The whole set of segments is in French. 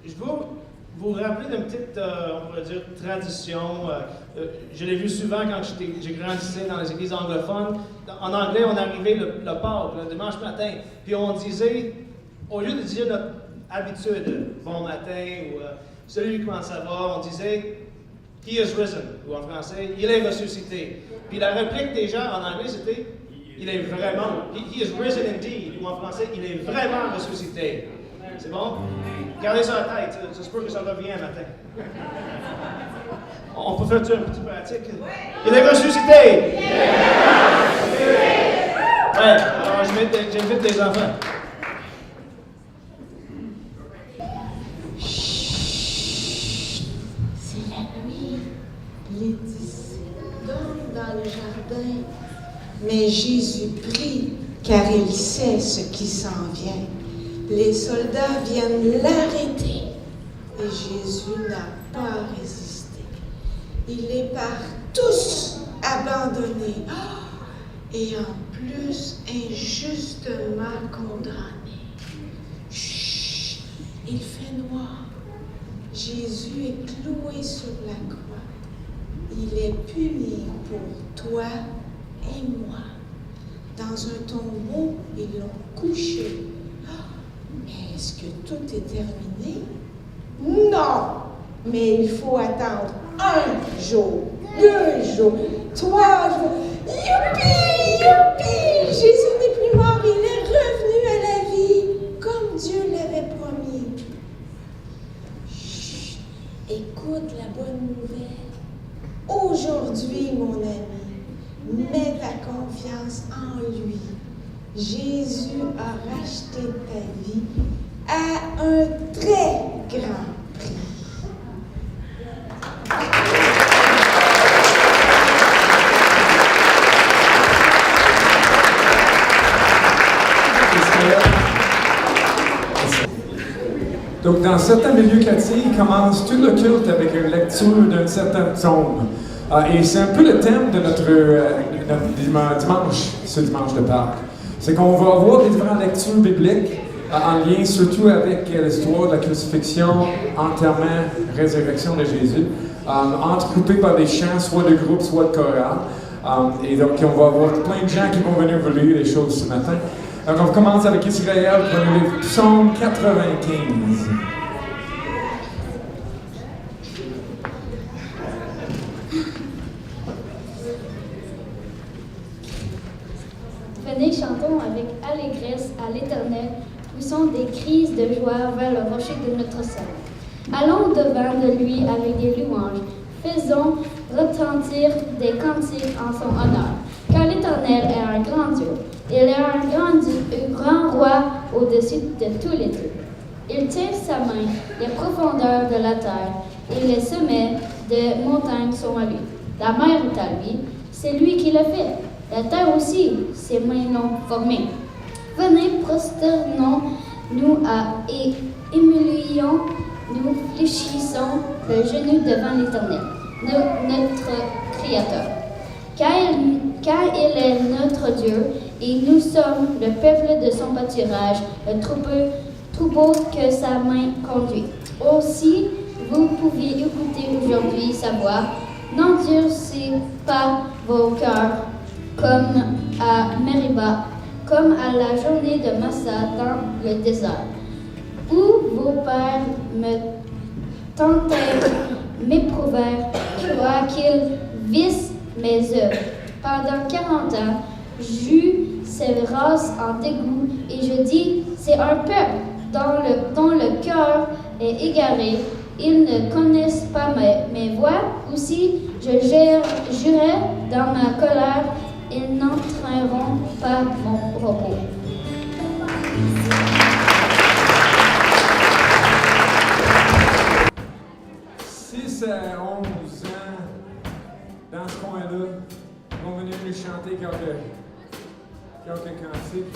je veux vous rappeler d'une petite, on pourrait dire, tradition. Je l'ai vu souvent quand j'ai grandi dans les églises anglophones. En anglais, on arrivait le Pâques, le dimanche matin, puis on disait, au lieu de dire notre habitude, bon matin, ou salut, comment ça va, on disait, He is risen, ou en français, il est ressuscité. Puis la réplique des gens en anglais, c'était, il est vraiment, he is risen indeed, ou en français, il est vraiment ressuscité. C'est bon? Gardez ça en tête, ça se peut que ça revienne matin. On peut faire un petit pratique. Il est ressuscité! Ouais, alors j'invite les enfants. C'est la nuit. Les disciples dorment dans le jardin. Mais Jésus prie, car il sait ce qui s'en vient. Les soldats viennent l'arrêter. Et Jésus n'a pas résisté. Il les part tous abandonnés. Et en plus, injustement condamnés. Chut, il fait noir. Jésus est cloué sur la croix. Il est puni pour toi et moi. Dans un tombeau, ils l'ont couché. Mais est-ce que tout est terminé? Non! Mais il faut attendre 1 jour, 2 jours, 3 jours. Youpi! Youpi! Jésus n'est plus mort, il est revenu à la vie, comme Dieu l'avait promis. Chut! Écoute la bonne nouvelle. Aujourd'hui, mon ami, mets ta confiance en lui. Jésus a racheté ta vie à un très grand prix. Donc, dans certains milieux chrétiens, ils commencent tout le culte avec une lecture d'un certain psaume. Et c'est un peu le thème de notre dimanche, ce dimanche de Pâques. C'est qu'on va avoir des différentes lectures bibliques en lien surtout avec l'histoire de la crucifixion, enterrement, résurrection de Jésus, entrecoupées par des chants, soit de groupe, soit de chorale. Et donc, on va avoir plein de gens qui vont venir vous lire les choses ce matin. Donc, on commence avec Israël, qui va nous lire Psaume 95. Venez, chantons avec allégresse à l'Éternel, poussons des cris de joie vers le rocher de notre salut. Allons devant de lui avec des louanges, faisons retentir des cantiques en son honneur. Car l'Éternel est un grand Dieu, il est un grand roi au-dessus de tous les dieux. Il tient sa main les profondeurs de la terre, et les sommets des montagnes sont à lui. La mer est à lui, c'est lui qui l'a fait. La terre aussi, ses mains l'ont formée. Venez, prosternons-nous et humilions-nous, fléchissons le genou devant l'Éternel, notre Créateur. Car il est notre Dieu, et nous sommes le peuple de son pâturage, le troupeau que sa main conduit. Aussi, vous pouvez écouter aujourd'hui sa voix. N'endurcez pas vos cœurs comme à Meriba, comme à la journée de Massa dans le désert, où vos pères me tentèrent, m'éprouvèrent, croient qu'ils vissent mes œuvres. Pendant 40 ans, j'eus ces races en dégoût, et je dis, c'est un peuple dont le cœur est égaré. Ils ne connaissent pas mes voies. Aussi, je jurais dans ma colère, ils n'entraîneront pas mon repos. 6 à 11 ans, dans ce coin-là, ils vont venir nous chanter quelques cantiques.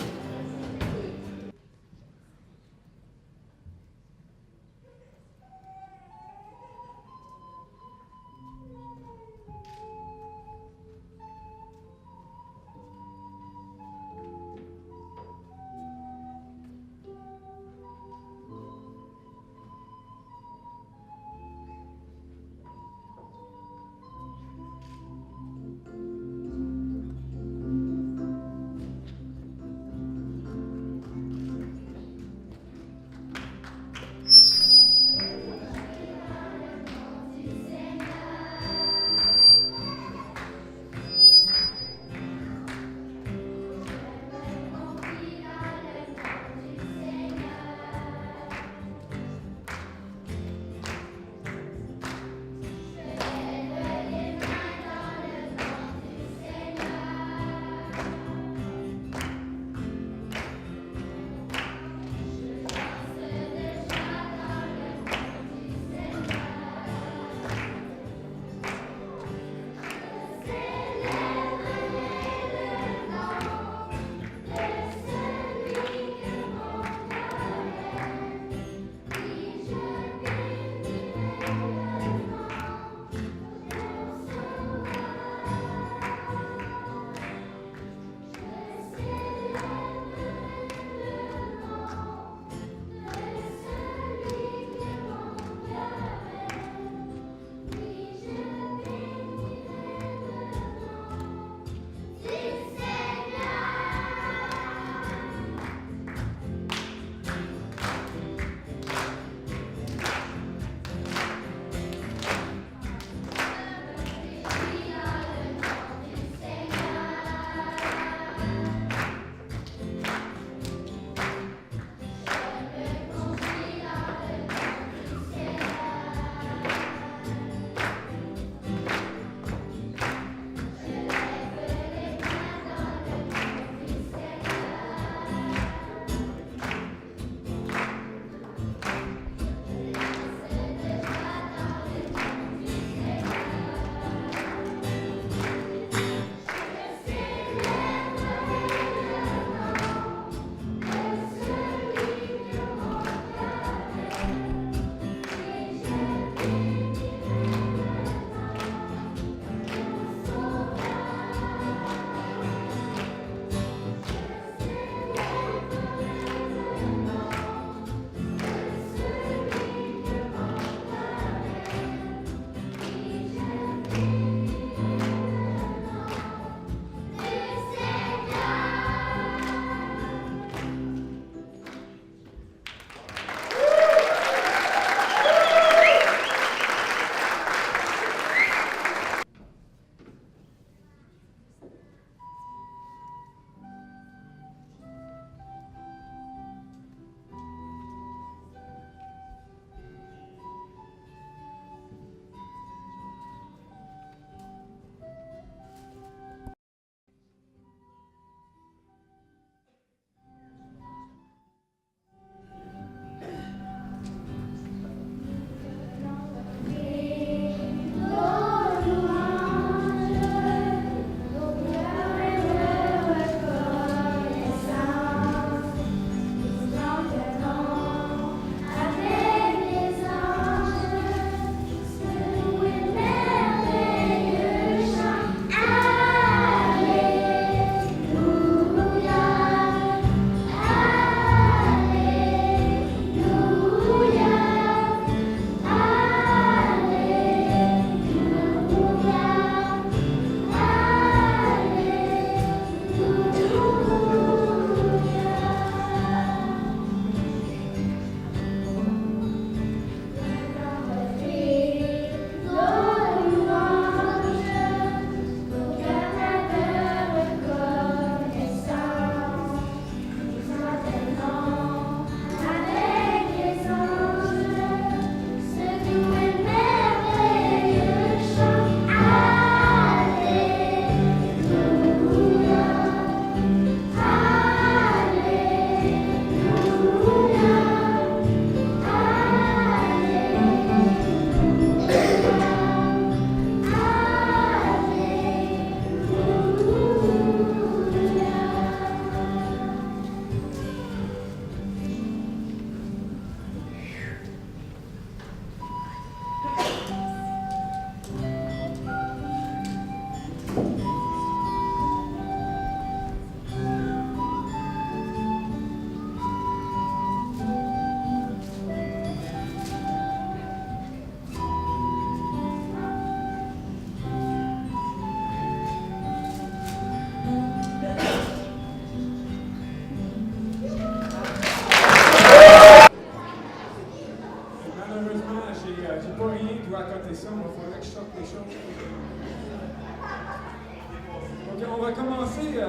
on va commencer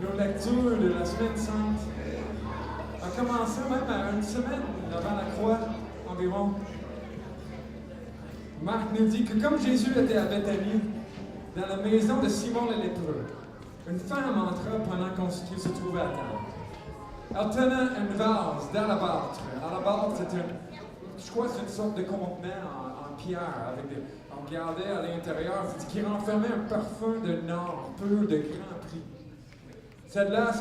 nos lectures de la Semaine Sainte. On va commencer même à une semaine avant la croix environ. Marc nous dit que comme Jésus était à Béthanie, dans la maison de Simon le lépreux, une femme entra pendant qu'il se trouvait à table. Elle tenait une vase d'alabâtre. Alabâtre, je crois que c'est une sorte de contenant en pierre. On regardait à l'intérieur, qui renfermait un parfum de nord pur de grand prix. Celle-là,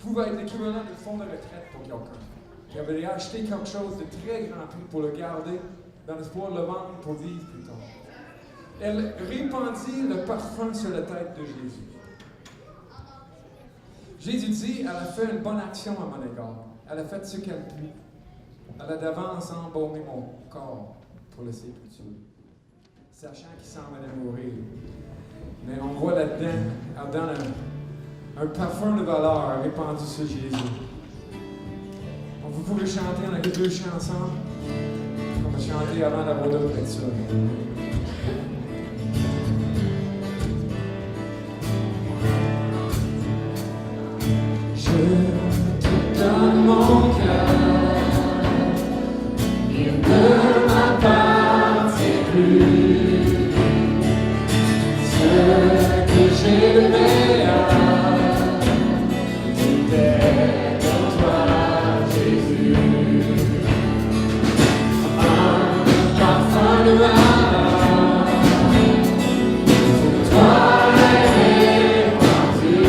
pouvait être l'équivalent de fonds de retraite pour quelqu'un. Il avait acheté quelque chose de très grand prix pour le garder, dans l'espoir de le vendre pour vivre plus tard. Elle répandit le parfum sur la tête de Jésus. Jésus dit, elle a fait une bonne action à mon égard. Elle a fait ce qu'elle put. Elle a d'avance embaumé mon corps pour le sépulture, sachant qu'il s'en allait mourir. Mais on voit là-dedans, elle donne un parfum de valeur répandu sur Jésus. Donc vous pouvez chanter, on a que 2 chants ensemble. On va chanter avant d'avoir d'autres lectures. Je te donne mon cœur, il ne m'appartient plus. Ce que j'ai de meilleur, tout est en toi, Jésus. Un parfum de valeur, pour toi est répandu.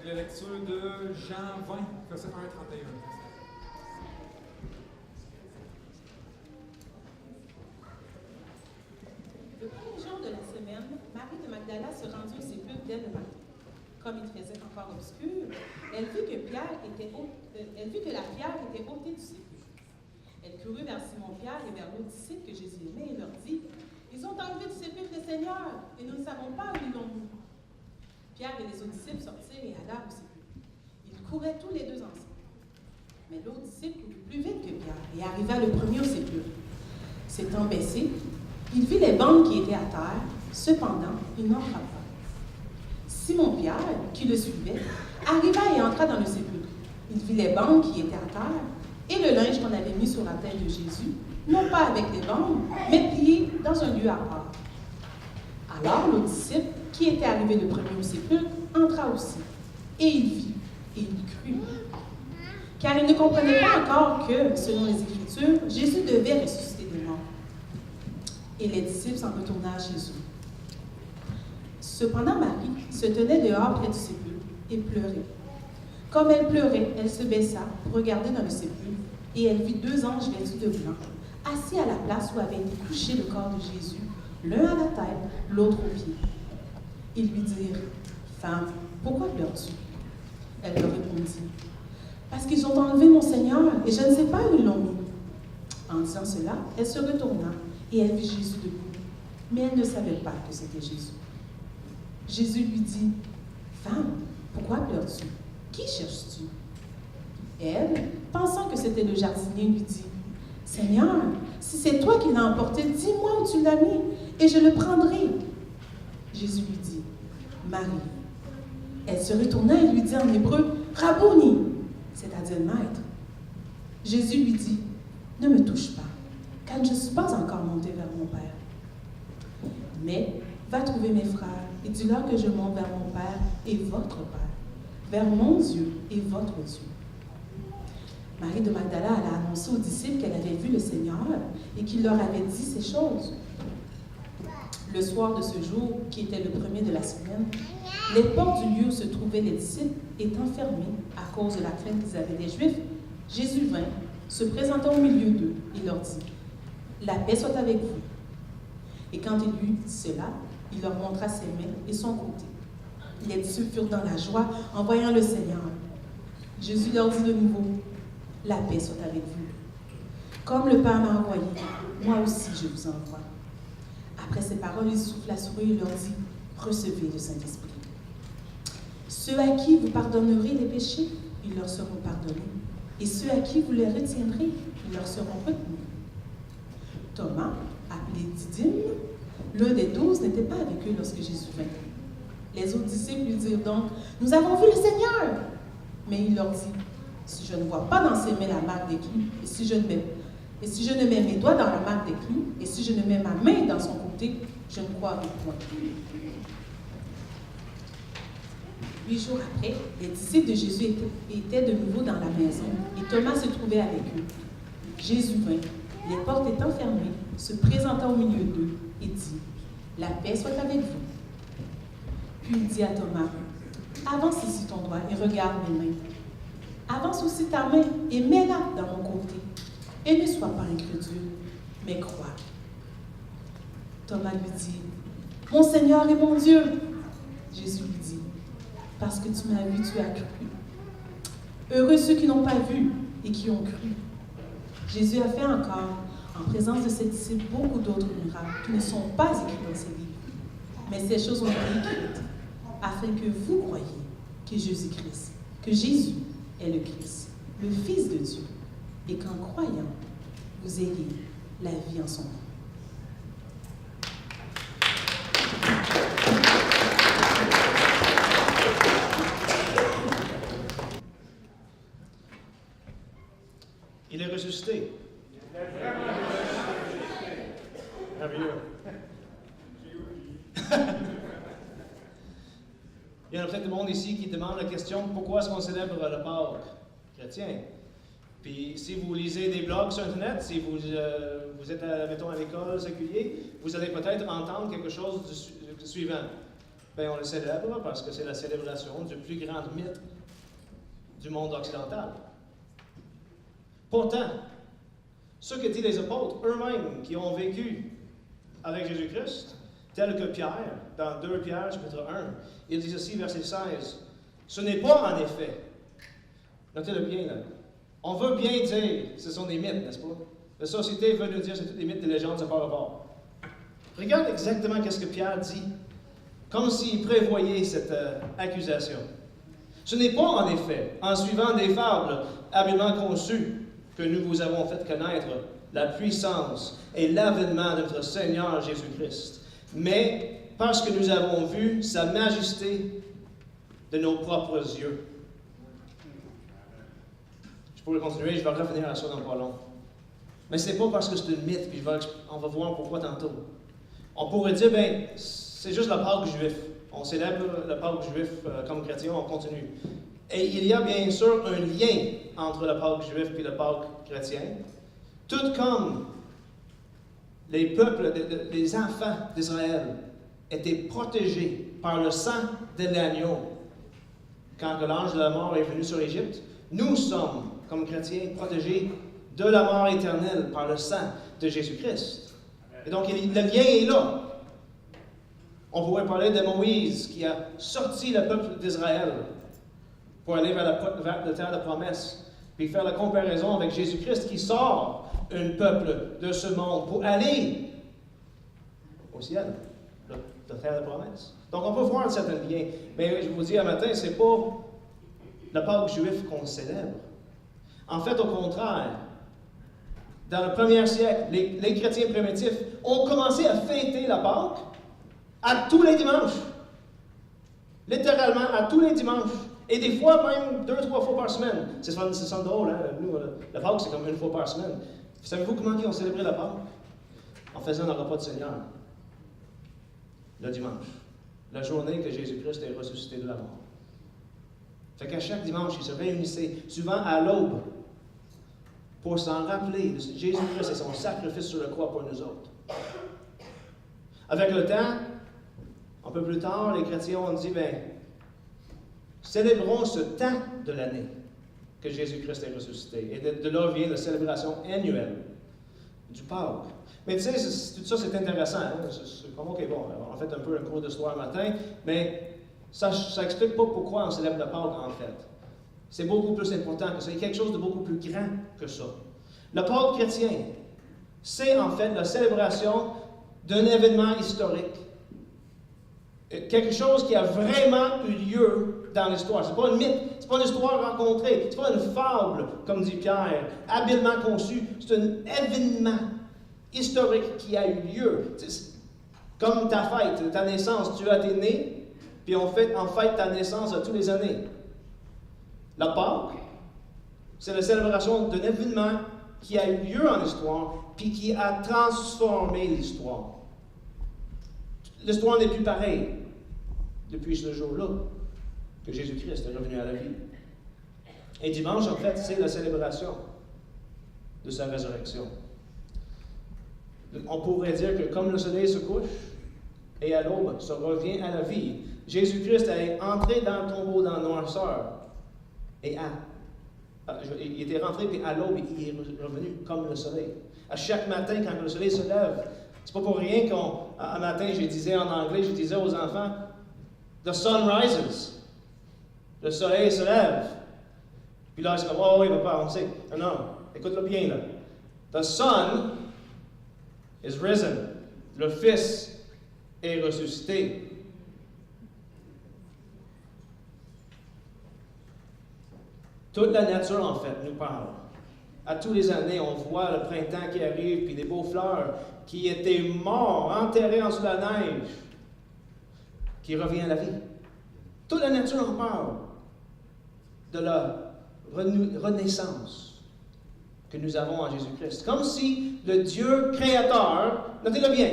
la lecture de Jean 20, verset 1 à 31. Le premier jour de la semaine, Marie de Magdala se rendit au sépulcre dès le matin. Comme il faisait encore obscur, elle vit que la pierre était ôtée du sépulcre. Elle courut vers Simon-Pierre et vers l'autre disciple que Jésus aimait et leur dit, « Ils ont enlevé du sépulcre le Seigneur, et nous ne savons pas où ils l'ont mis. » Pierre et les autres disciples sortirent et allèrent au sépulcre. Ils couraient tous les deux ensemble. Mais l'autre disciple courut plus vite que Pierre et arriva le premier au sépulcre. S'étant baissé, il vit les bandes qui étaient à terre, cependant, il n'entra pas. Simon-Pierre, qui le suivait, arriva et entra dans le sépulcre. Il vit les bandes qui étaient à terre et le linge qu'on avait mis sur la tête de Jésus, non pas avec les bandes, mais plié dans un lieu à part. Alors l'autre disciple, qui était arrivé le premier au sépulcre, entra aussi, et il vit, et il crut. Car il ne comprenait pas encore que, selon les Écritures, Jésus devait ressusciter des morts. Et les disciples s'en retournèrent chez eux. Cependant, Marie se tenait dehors près du sépulcre et pleurait. Comme elle pleurait, elle se baissa pour regarder dans le sépulcre, et elle vit 2 anges vêtus de blanc, assis à la place où avait été couché le corps de Jésus, l'un à la tête, l'autre aux pieds. Ils lui dirent, « Femme, pourquoi pleures-tu? » Elle leur répondit, « Parce qu'ils ont enlevé mon Seigneur, et je ne sais pas où ils l'ont mis. » En disant cela, elle se retourna, et elle vit Jésus debout, mais elle ne savait pas que c'était Jésus. Jésus lui dit, « Femme, pourquoi pleures-tu? Qui cherches-tu? » Elle, pensant que c'était le jardinier, lui dit, « Seigneur, si c'est toi qui l'as emporté, dis-moi où tu l'as mis, et je le prendrai. » Jésus lui dit, « Marie. » Elle se retourna et lui dit en hébreu, « Rabouni », c'est-à-dire maître. Jésus lui dit, « Ne me touche pas, car je ne suis pas encore monté vers mon Père. Mais va trouver mes frères et dis-leur que je monte vers mon Père et votre Père, vers mon Dieu et votre Dieu. » Marie de Magdala alla annoncer aux disciples qu'elle avait vu le Seigneur et qu'il leur avait dit ces choses. Le soir de ce jour, qui était le premier de la semaine, les portes du lieu où se trouvaient les disciples étant fermées à cause de la crainte qu'ils avaient des Juifs, Jésus vint, se présenta au milieu d'eux et leur dit, « La paix soit avec vous. » Et quand il eut dit cela, il leur montra ses mains et son côté. Les disciples furent dans la joie en voyant le Seigneur. Jésus leur dit de nouveau, « La paix soit avec vous. Comme le Père m'a envoyé, moi aussi je vous envoie. » Après ces paroles, il souffla sur eux et leur dit, « Recevez le Saint-Esprit. Ceux à qui vous pardonnerez les péchés, ils leur seront pardonnés, et ceux à qui vous les retiendrez, ils leur seront retenus. » Thomas, appelé Didyme, l'un des 12, n'était pas avec eux lorsque Jésus vint. Les autres disciples lui dirent donc, « Nous avons vu le Seigneur. » Mais il leur dit, « Si je ne vois pas dans ses mains la marque des clous, et si je ne mets mes doigts dans la marque des clous, et si je ne mets ma main dans son côté, je ne croirai point. » 8 jours après, les disciples de Jésus étaient de nouveau dans la maison, et Thomas se trouvait avec eux. Jésus vint, les portes étant fermées, se présenta au milieu d'eux, et dit, « La paix soit avec vous. » Puis il dit à Thomas, « Avance ici ton doigt et regarde mes mains. Avance aussi ta main et mets-la dans mon côté. Et ne sois pas incrédule, mais crois. » Thomas lui dit, « Mon Seigneur et mon Dieu. » Jésus lui dit, « Parce que tu m'as vu, tu as cru. Heureux ceux qui n'ont pas vu et qui ont cru. » Jésus a fait encore, en présence de ses disciples, beaucoup d'autres miracles qui ne sont pas écrits dans ces livres. Mais ces choses ont été écrites afin que vous croyiez que Jésus est le Christ, le Fils de Dieu, et qu'en croyant, vous ayez la vie en son nom. Il est ressuscité. Merveilleux. Il y en a peut-être du monde ici qui demande la question pourquoi est-ce qu'on célèbre le Pâques chrétien? Puis si vous lisez des blogs sur Internet, si vous êtes, mettons, à l'école séculier, vous allez peut-être entendre quelque chose du suivant. Bien, on le célèbre parce que c'est la célébration du plus grand mythe du monde occidental. Pourtant, ce que disent les apôtres eux-mêmes qui ont vécu avec Jésus-Christ, tel que Pierre, dans 2 Pierre, chapitre 1, il dit ceci, verset 16, « Ce n'est pas en effet, notez-le bien, là, on veut bien dire, ce sont des mythes, n'est-ce pas? La société veut nous dire que c'est tous des mythes, des légendes, ça n'a pas rapport. » Regarde exactement ce que Pierre dit, comme s'il prévoyait cette accusation. « Ce n'est pas en effet, en suivant des fables habilement conçues, que nous vous avons fait connaître la puissance et l'avènement de notre Seigneur Jésus-Christ, mais parce que nous avons vu sa majesté de nos propres yeux. » Je pourrais continuer, je vais revenir à ça dans pas long. Mais c'est pas parce que c'est une mythe, puis on va voir pourquoi tantôt. On pourrait dire, ben, c'est juste le Pâques juif. On célèbre le Pâques juif comme chrétien, on continue. Et il y a bien sûr un lien entre le Pâques juif et le Pâques chrétien. Tout comme les peuples, les enfants d'Israël étaient protégés par le sang de l'agneau quand l'ange de la mort est venu sur l'Égypte, nous sommes, comme chrétiens, protégés de la mort éternelle par le sang de Jésus-Christ. Et donc, le lien est là. On pourrait parler de Moïse qui a sorti le peuple d'Israël pour aller vers la terre de promesse, puis faire la comparaison avec Jésus-Christ qui sort un peuple de ce monde pour aller au ciel, la terre de promesse. Donc, on peut voir un certain lien. Mais je vous dis un matin, ce n'est pas le Pâques juif qu'on célèbre. En fait, au contraire, dans le 1er siècle, les chrétiens primitifs ont commencé à fêter la Pâques à tous les dimanches. Littéralement, à tous les dimanches. Et des fois, même 2-3 fois par semaine. C'est drôle, hein? Nous, la Pâques, c'est comme 1 fois par semaine. Savez-vous comment ils ont célébré la Pâques? En faisant le repas du Seigneur. Le dimanche. La journée que Jésus-Christ est ressuscité de la mort. Fait qu'à chaque dimanche, ils se réunissaient, souvent à l'aube, pour s'en rappeler de Jésus-Christ et son sacrifice sur la croix pour nous autres. Avec le temps, un peu plus tard, les chrétiens ont dit, bien, célébrons ce temps de l'année que Jésus-Christ est ressuscité. Et de là vient la célébration annuelle du Pâques. Mais tu sais, tout ça c'est intéressant. Hein? C'est comme, ok, bon, on a fait un peu un cours d'histoire matin, mais ça n'explique pas pourquoi on célèbre le Pâques en fait. C'est beaucoup plus important que ça. Il y a quelque chose de beaucoup plus grand que ça. Le Pâques chrétien, c'est en fait la célébration d'un événement historique. Quelque chose qui a vraiment eu lieu dans l'histoire. Ce n'est pas une mythe, ce n'est pas une histoire rencontrée, ce n'est pas une fable, comme dit Pierre, habilement conçue. C'est un événement historique qui a eu lieu. Comme ta fête, ta naissance, tu as été né, puis on fête ta naissance à tous les années. La Pâques, c'est la célébration d'un événement qui a eu lieu en histoire, puis qui a transformé l'histoire. L'histoire n'est plus pareille depuis ce jour-là que Jésus-Christ est revenu à la vie. Et dimanche, en fait, c'est la célébration de sa résurrection. On pourrait dire que comme le soleil se couche et à l'aube se revient à la vie, Jésus-Christ est entré dans le tombeau dans la noirceur et il était rentré, puis à l'aube, il est revenu comme le soleil. À chaque matin, quand le soleil se lève, c'est pas pour rien qu'un matin, je disais en anglais, je disais aux enfants, the sun rises. Le soleil se lève. Puis là, c'est comme, oh oui, papa, on sait. Non, écoute-le bien, là. The sun is risen. Le Fils est ressuscité. Toute la nature, en fait, nous parle. À tous les années, on voit le printemps qui arrive, puis des beaux fleurs qui étaient morts, enterrés en dessous de la neige, qui revient à la vie. Toute la nature en parle de la renaissance que nous avons en Jésus-Christ. Comme si le Dieu créateur, notez-le bien,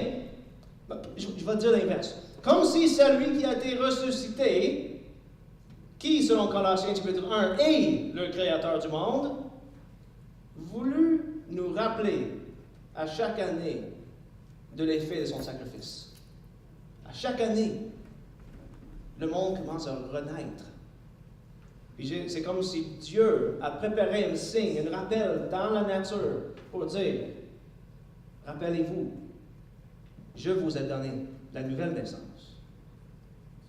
je vais dire l'inverse, comme si celui qui a été ressuscité, qui, selon Colossiens chapitre 1, est le créateur du monde, voulut nous rappeler à chaque année de l'effet de son sacrifice. À chaque année. le monde commence à renaître. Puis c'est comme si Dieu a préparé un signe, un rappel dans la nature pour dire, rappelez-vous, je vous ai donné la nouvelle naissance,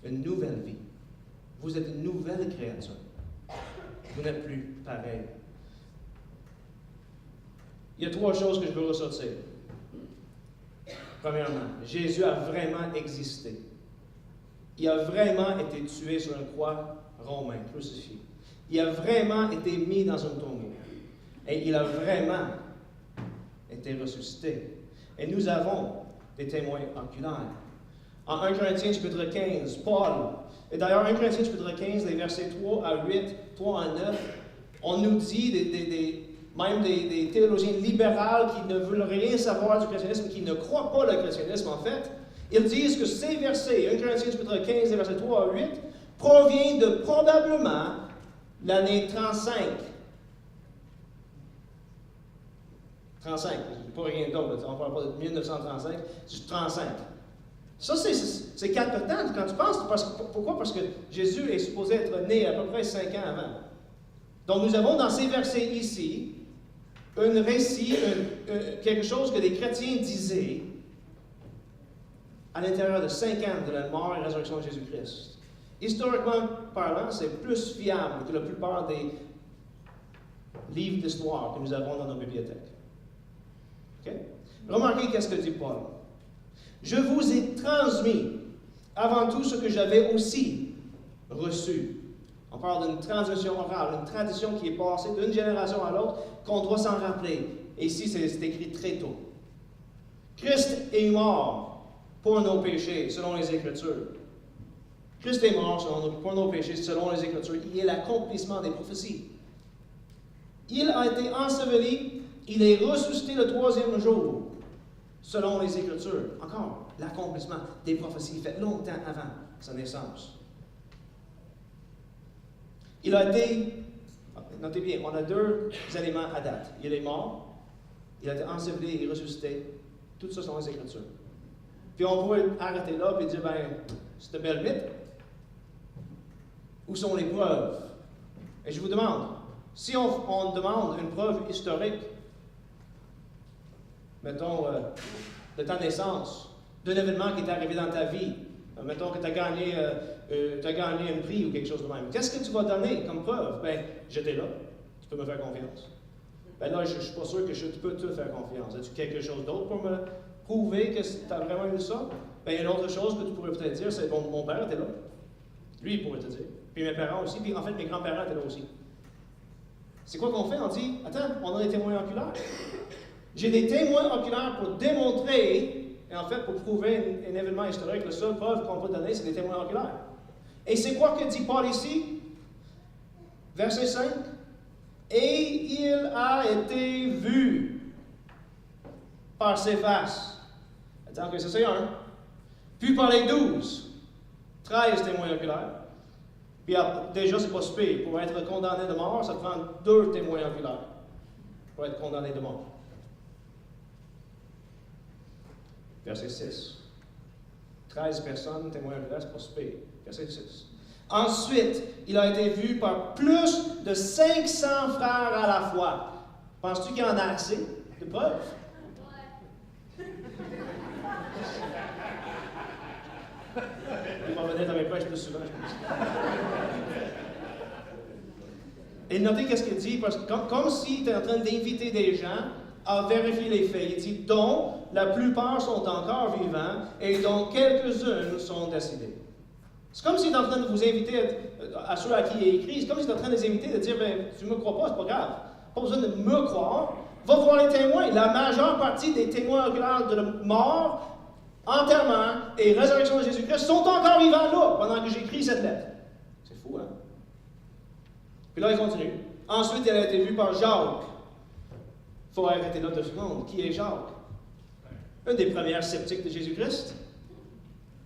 une nouvelle vie. Vous êtes une nouvelle créature. Vous n'êtes plus pareil. Il y a 3 choses que je veux ressortir. Premièrement, Jésus a vraiment existé. Il a vraiment été tué sur une croix romaine, crucifié. Il a vraiment été mis dans un tombeau. Et il a vraiment été ressuscité. Et nous avons des témoins oculaires. En 1 Corinthiens chapitre 15, Paul, et d'ailleurs 1 Corinthiens chapitre 15, les versets 3 à 8, 3 à 9, on nous dit, même des théologiens libéraux qui ne veulent rien savoir du chrétiennisme, qui ne croient pas le chrétiennisme en fait, ils disent que ces versets, 1 Corinthiens chapitre 15, les versets 3 à 8, proviennent de probablement l'année 35. 35, pas rien d'autre, on ne parle pas de 1935, c'est 35. Ça, c'est capital quand tu penses. Pourquoi? Parce que Jésus est supposé être né à peu près 5 ans avant. Donc, nous avons dans ces versets ici un récit, quelque chose que les chrétiens disaient à l'intérieur de 5 ans de la mort et la résurrection de Jésus-Christ. Historiquement parlant, c'est plus fiable que la plupart des livres d'histoire que nous avons dans nos bibliothèques. Okay? Remarquez qu'est-ce que dit Paul. Je vous ai transmis avant tout ce que j'avais aussi reçu. On parle d'une transmission orale, une tradition qui est passée d'une génération à l'autre, qu'on doit s'en rappeler. Et ici, c'est écrit très tôt. Christ est mort pour nos péchés, selon les Écritures. Christ est mort pour nos péchés, selon les Écritures. Il est l'accomplissement des prophéties. Il a été enseveli, il est ressuscité le 3e jour. Selon les Écritures, encore, l'accomplissement des prophéties fait longtemps avant sa naissance. Il a été, notez bien, on a 2 éléments à date. Il est mort, il a été enseveli et ressuscité. Tout ça selon les Écritures. Puis on pourrait arrêter là et dire, c'est un bel mythe. Où sont les preuves? Et je vous demande, si on demande une preuve historique, mettons, de ta naissance, d'un événement qui est arrivé dans ta vie, mettons que tu as gagné un prix ou quelque chose de même. Qu'est-ce que tu vas donner comme preuve? J'étais là, tu peux me faire confiance. Là, je ne suis pas sûr que je peux te faire confiance. As-tu quelque chose d'autre pour me prouver que tu as vraiment eu ça? Une autre chose que tu pourrais peut-être dire, c'est mon père était là. Lui, il pourrait te dire. Puis mes parents aussi, puis en fait, mes grands-parents étaient là aussi. C'est quoi qu'on fait? On dit, attends, on a des témoins oculaires. J'ai des témoins oculaires pour démontrer, et en fait pour prouver un événement historique. La seule preuve qu'on peut donner, c'est des témoins oculaires. Et c'est quoi que dit Paul ici? Verset 5. Et il a été vu par ses faces. Attends que ça c'est un. Puis par les 12. 13 témoins oculaires. Puis déjà, c'est pas super. Pour être condamné de mort, ça prend 2 témoins oculaires pour être condamné de mort. Verset 6. 13 personnes, témoins oculaires, c'est pas super. Verset 6. Ensuite, il a été vu par plus de 500 frères à la fois. Penses-tu qu'il y en a assez de preuves? Ouais. Il va revenir dans mes prêches plus souvent, je pense. Et notez qu'est-ce qu'il dit, parce que comme s'il était en train d'inviter des gens à vérifier les faits. Il dit, dont la plupart sont encore vivants et dont quelques-uns sont décédés. C'est comme s'il est en train de vous inviter, à ceux à qui il est écrit, c'est comme s'il est en train de les inviter, de dire, tu ne me crois pas, c'est pas grave. Pas besoin de me croire. Va voir les témoins. La majeure partie des témoins oculaires de la mort, enterrement et résurrection de Jésus-Christ sont encore vivants là, pendant que j'écris cette lettre. C'est fou, hein? Puis là, il continue. Ensuite, elle a été vue par Jacques. Il faut arrêter là 2 secondes. Qui est Jacques? Un des premiers sceptiques de Jésus-Christ.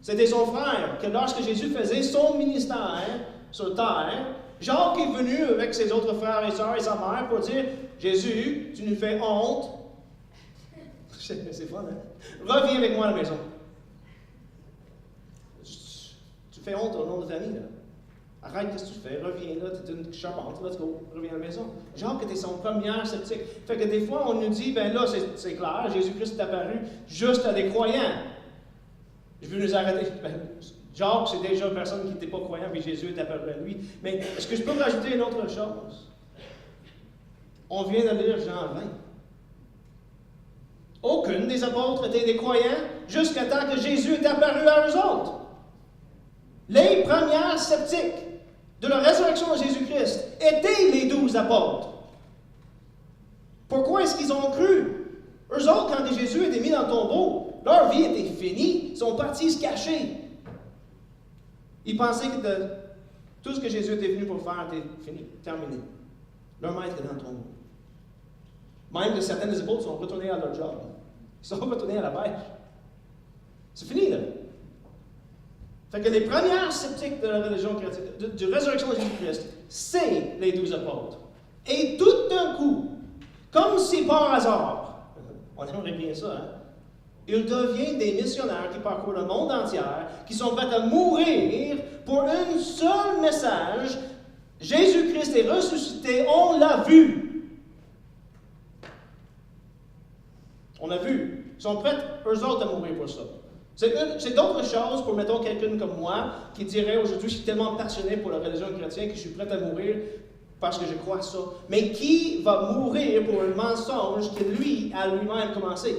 C'était son frère, que lorsque Jésus faisait son ministère sur terre, Jacques est venu avec ses autres frères et sœurs et sa mère pour dire, Jésus, tu nous fais honte. C'est fun, hein? Reviens avec moi à la maison. Tu fais honte au nom de famille, là. Arrête, qu'est-ce que tu fais? Reviens là, tu es une charpente, let's go, reviens à la maison. Genre que tu es son premier sceptique. Fait que des fois, on nous dit, ben là, c'est clair, Jésus-Christ est apparu juste à des croyants. Je veux nous arrêter. Ben, Jacques, c'est déjà une personne qui n'était pas croyant, puis Jésus est apparu à lui. Mais est-ce que je peux rajouter une autre chose? On vient de lire Jean 20. Aucune des apôtres était des croyants jusqu'à temps que Jésus est apparu à eux autres. Les premiers sceptiques de la résurrection de Jésus-Christ étaient les 12 apôtres. Pourquoi est-ce qu'ils ont cru? Eux autres, quand Jésus était mis dans le tombeau, leur vie était finie, ils sont partis se cacher. Ils pensaient que tout ce que Jésus était venu pour faire était fini, terminé. Leur maître est dans le tombeau. Même que certains des apôtres sont retournés à leur job. Ils sont retournés à la pêche. C'est fini, là. Fait que les premières sceptiques de la religion chrétienne, de résurrection de Jésus-Christ, c'est les 12 apôtres. Et tout d'un coup, comme si par hasard, on aimerait bien ça, hein? Ils deviennent des missionnaires qui parcourent le monde entier, qui sont prêts à mourir pour un seul message. Jésus-Christ est ressuscité, on l'a vu. On a vu. Ils sont prêts, eux autres, à mourir pour ça. C'est d'autres choses pour, mettons, quelqu'un comme moi qui dirait aujourd'hui, je suis tellement passionné pour la religion chrétienne que je suis prêt à mourir parce que je crois ça. Mais qui va mourir pour un mensonge que lui a lui-même commencé?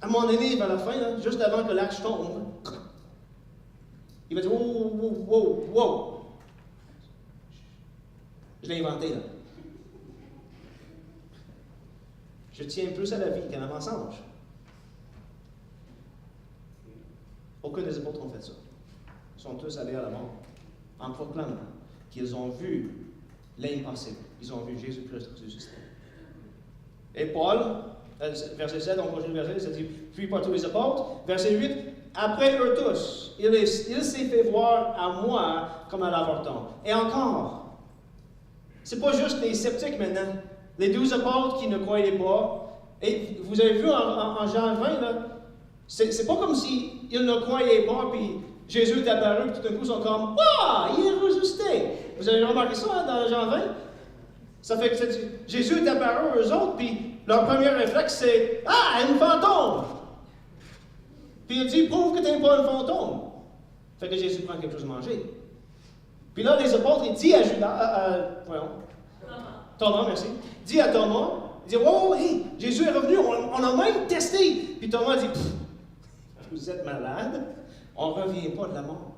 À un moment donné, vers la fin, là, juste avant que l'arche tombe, il va dire, wow, wow, wow, wow. Je l'ai inventé, là. Je tiens plus à la vie qu'à un mensonge. Aucun des apôtres ont fait ça. Ils sont tous allés à la mort en proclamant qu'ils ont vu l'impossible. Ils ont vu Jésus-Christ ressuscité. Et Paul, verset 7, on continue le verset, ça dit, puis par tous les apôtres. Verset 8, après eux tous, il s'est fait voir à moi comme à l'avorton. Et encore, c'est pas juste les sceptiques maintenant. Les 12 apôtres qui ne croyaient pas. Et vous avez vu en Jean 20, là, c'est pas comme s'ils ne croyaient pas, puis Jésus est apparu, puis tout d'un coup, ils sont comme, ah, il est ressuscité. Vous avez remarqué ça hein, dans Jean 20? Ça fait que Jésus est apparu aux autres, puis leur premier réflexe, c'est, ah, une fantôme. Puis il dit, prouve que tu n'es pas un fantôme. Fait que Jésus prend quelque chose à manger. Puis là, les apôtres, il dit à Judas, Thomas, merci. Dit à Thomas, il dit, oh, hey, Jésus est revenu, on a même testé. Puis Thomas dit, vous êtes malade, on ne revient pas de la mort.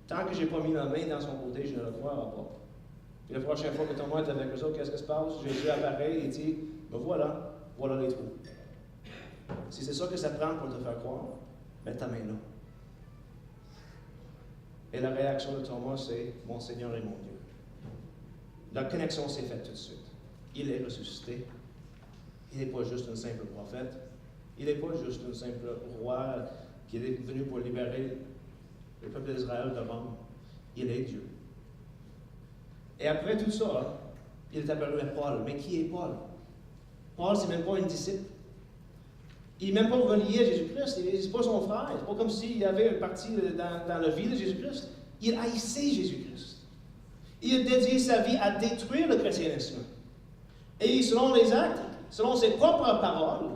Tant que je n'ai pas mis ma main dans son côté, je ne le croirai pas. Puis la prochaine fois que Thomas est avec eux autres, qu'est-ce qui se passe? Jésus apparaît et dit, ben voilà les trous. Si c'est ça que ça prend pour te faire croire, mets ta main là. Et la réaction de Thomas, c'est, mon Seigneur et mon Dieu. La connexion s'est faite tout de suite. Il est ressuscité. Il n'est pas juste un simple prophète. Il n'est pas juste un simple roi qui est venu pour libérer le peuple d'Israël de Rome. Il est Dieu. Et après tout ça, il est apparu à Paul. Mais qui est Paul? Paul, c'est même pas un disciple. Il n'est même pas relié à Jésus-Christ. C'est pas son frère. C'est pas comme s'il y avait une partie dans la vie de Jésus-Christ. Il haïssait Jésus-Christ. Il a dédié sa vie à détruire le christianisme. Et selon les actes, selon ses propres paroles,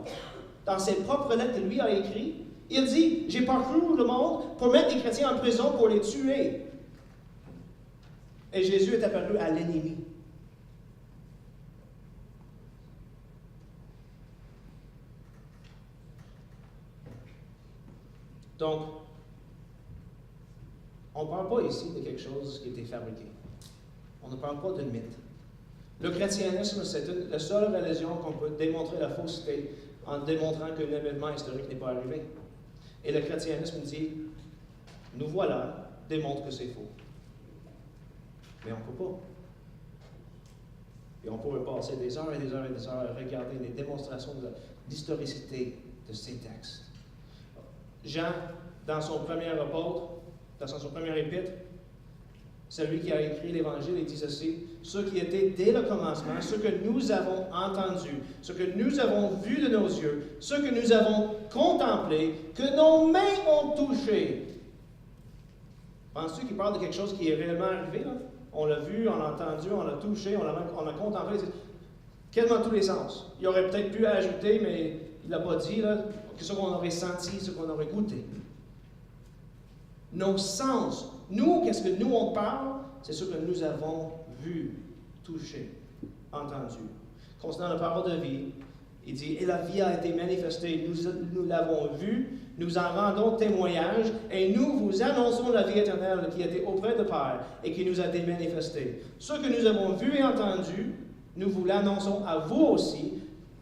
dans ses propres lettres que lui a écrites, il dit, j'ai parcouru le monde pour mettre les chrétiens en prison pour les tuer. Et Jésus est apparu à l'ennemi. Donc, on ne parle pas ici de quelque chose qui a été fabriqué. On ne parle pas d'une mythe. Le chrétianisme, c'est la seule religion qu'on peut démontrer la fausseté en démontrant qu'un événement historique n'est pas arrivé. Et le christianisme dit, nous voilà, démontre que c'est faux. Mais on ne peut pas. Et on pourrait passer des heures et des heures et des heures à regarder les démonstrations d'historicité de ces textes. Jean, dans son premier apôtre, dans son premier épître, celui qui a écrit l'Évangile, il dit ceci, ceux qui étaient dès le commencement, ceux que nous avons entendus, ceux que nous avons vus de nos yeux, ceux que nous avons contemplés, que nos mains ont touchés. Penses-tu qu'il parle de quelque chose qui est réellement arrivé, là? On l'a vu, on l'a entendu, on l'a touché, on l'a contemplé. Quasiment dans tous les sens. Il aurait peut-être pu ajouter, mais il ne l'a pas dit, là, que ce qu'on aurait senti, ce qu'on aurait goûté. Nos sens. Nous, qu'est-ce que nous on parle? C'est ce que nous avons vu, touché, entendu. Concernant la parole de vie, il dit, et la vie a été manifestée, nous l'avons vue, nous en rendons témoignage, et nous vous annonçons la vie éternelle qui était auprès de Père et qui nous a été manifestée. Ce que nous avons vu et entendu, nous vous l'annonçons à vous aussi.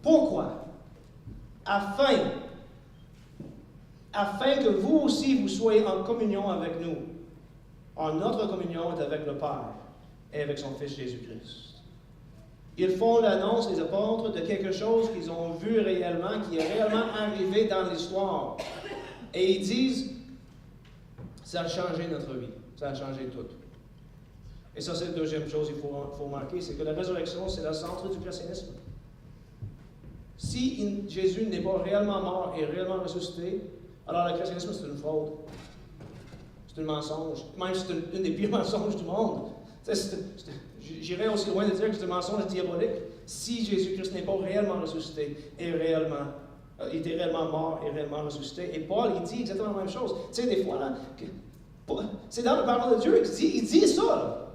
Pourquoi? Afin que vous aussi vous soyez en communion avec nous. Or, notre communion est avec le Père et avec son Fils Jésus-Christ. Ils font l'annonce, les apôtres, de quelque chose qu'ils ont vu réellement, qui est réellement arrivé dans l'histoire. Et ils disent, ça a changé notre vie, ça a changé tout. Et ça, c'est la deuxième chose qu'il faut remarquer, c'est que la résurrection, c'est le centre du christianisme. Si Jésus n'est pas réellement mort et réellement ressuscité, alors le christianisme, c'est une fraude. C'est un mensonge. Même c'est une des pires mensonges du monde. J'irais aussi loin de dire que c'est un mensonge diabolique. Si Jésus-Christ n'est pas réellement ressuscité et il était réellement mort et réellement ressuscité. Et Paul, il dit exactement la même chose. Tu sais, des fois, là, c'est dans la parole de Dieu qu'il dit ça. Là.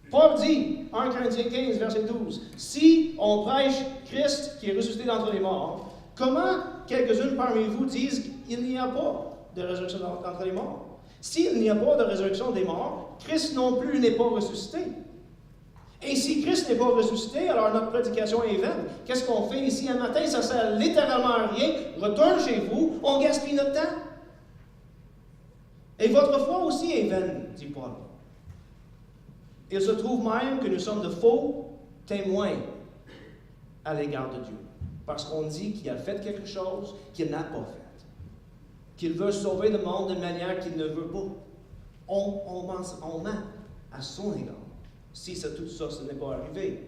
Paul dit, 1 Corinthiens 15, verset 12, si on prêche Christ qui est ressuscité d'entre les morts, comment quelques-uns parmi vous disent qu'il n'y a pas de résurrection d'entre les morts? S'il n'y a pas de résurrection des morts, Christ non plus n'est pas ressuscité. Et si Christ n'est pas ressuscité, alors notre prédication est vaine. Qu'est-ce qu'on fait ici un matin? Ça sert littéralement à rien. Retourne chez vous, on gaspille notre temps. Et votre foi aussi est vaine, dit Paul. Il se trouve même que nous sommes de faux témoins à l'égard de Dieu. Parce qu'on dit qu'il a fait quelque chose qu'il n'a pas fait. Qu'il veut sauver le monde d'une manière qu'il ne veut pas. On ment à son égard. Si tout ça, ce n'est pas arrivé.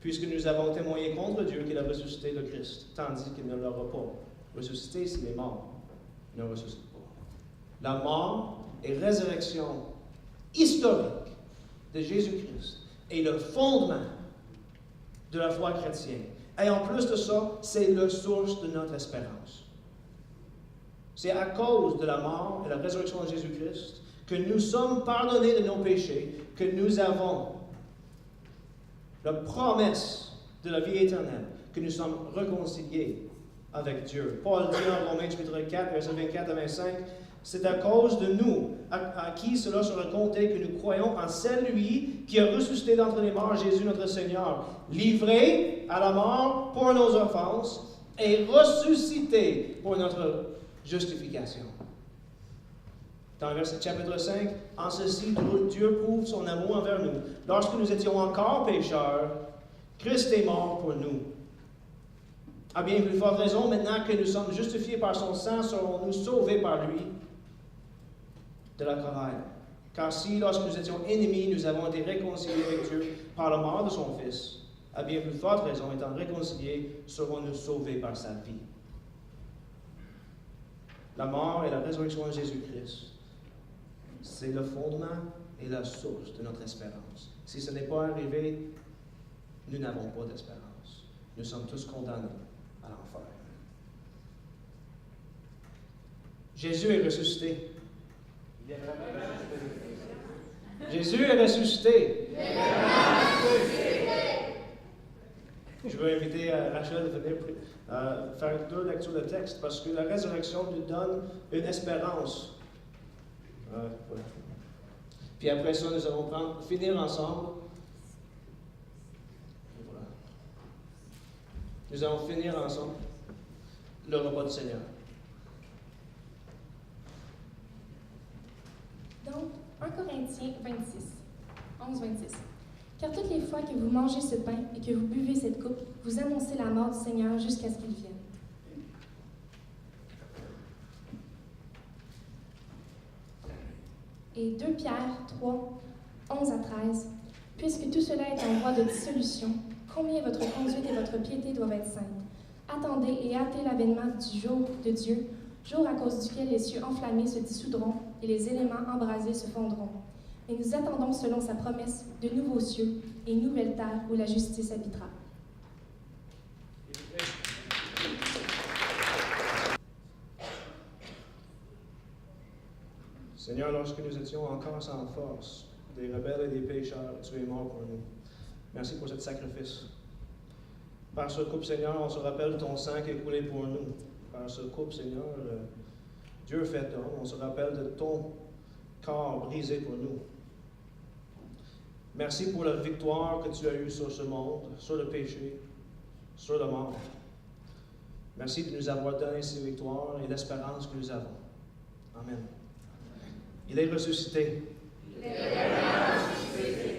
Puisque nous avons témoigné contre Dieu qu'il a ressuscité le Christ, tandis qu'il ne l'aura pas ressuscité s'il est mort. Il ne ressuscite pas. La mort et résurrection historique de Jésus-Christ est le fondement de la foi chrétienne. Et en plus de ça, c'est la source de notre espérance. C'est à cause de la mort et la résurrection de Jésus-Christ que nous sommes pardonnés de nos péchés, que nous avons la promesse de la vie éternelle, que nous sommes réconciliés avec Dieu. Paul dit en Romains chapitre 4, versets 24 à 25, c'est à cause de nous, à qui cela sera compté, que nous croyons en celui qui a ressuscité d'entre les morts, Jésus notre Seigneur, livré à la mort pour nos offenses et ressuscité pour notre justification. Dans verset chapitre 5, en ceci, Dieu prouve son amour envers nous. Lorsque nous étions encore pécheurs, Christ est mort pour nous. À bien plus forte raison, maintenant que nous sommes justifiés par son sang, serons-nous sauvés par lui de la colère. Car si, lorsque nous étions ennemis, nous avons été réconciliés avec Dieu par la mort de son Fils, à bien plus forte raison, étant réconciliés, serons-nous sauvés par sa vie. La mort et la résurrection de Jésus-Christ, c'est le fondement et la source de notre espérance. Si ce n'est pas arrivé, nous n'avons pas d'espérance. Nous sommes tous condamnés à l'enfer. Jésus est ressuscité. Jésus est ressuscité. Je veux inviter Rachel de venir faire 2 lectures de texte parce que la résurrection nous donne une espérance. Voilà. Puis après ça, nous allons finir ensemble. Voilà. Nous allons finir ensemble le repas du Seigneur. Donc, 1 Corinthiens 11-26. Car toutes les fois que vous mangez ce pain et que vous buvez cette coupe, vous annoncez la mort du Seigneur jusqu'à ce qu'il vienne. Et 2 Pierre 3, 11 à 13. Puisque tout cela est en voie de dissolution, combien votre conduite et votre piété doivent être saintes. Attendez et hâtez l'avènement du jour de Dieu, jour à cause duquel les cieux enflammés se dissoudront et les éléments embrasés se fondront. Et nous attendons selon sa promesse de nouveaux cieux et une nouvelle terre où la justice habitera. Seigneur, lorsque nous étions encore sans force, des rebelles et des pécheurs, tu es mort pour nous. Merci pour ce sacrifice. Par ce couple, Seigneur, on se rappelle de ton sang qui est coulé pour nous. Par ce couple, Seigneur, Dieu fait homme, on se rappelle de ton corps brisé pour nous. Merci pour la victoire que tu as eue sur ce monde, sur le péché, sur la mort. Merci de nous avoir donné ces victoires et l'espérance que nous avons. Amen. Il est ressuscité. Il est ressuscité.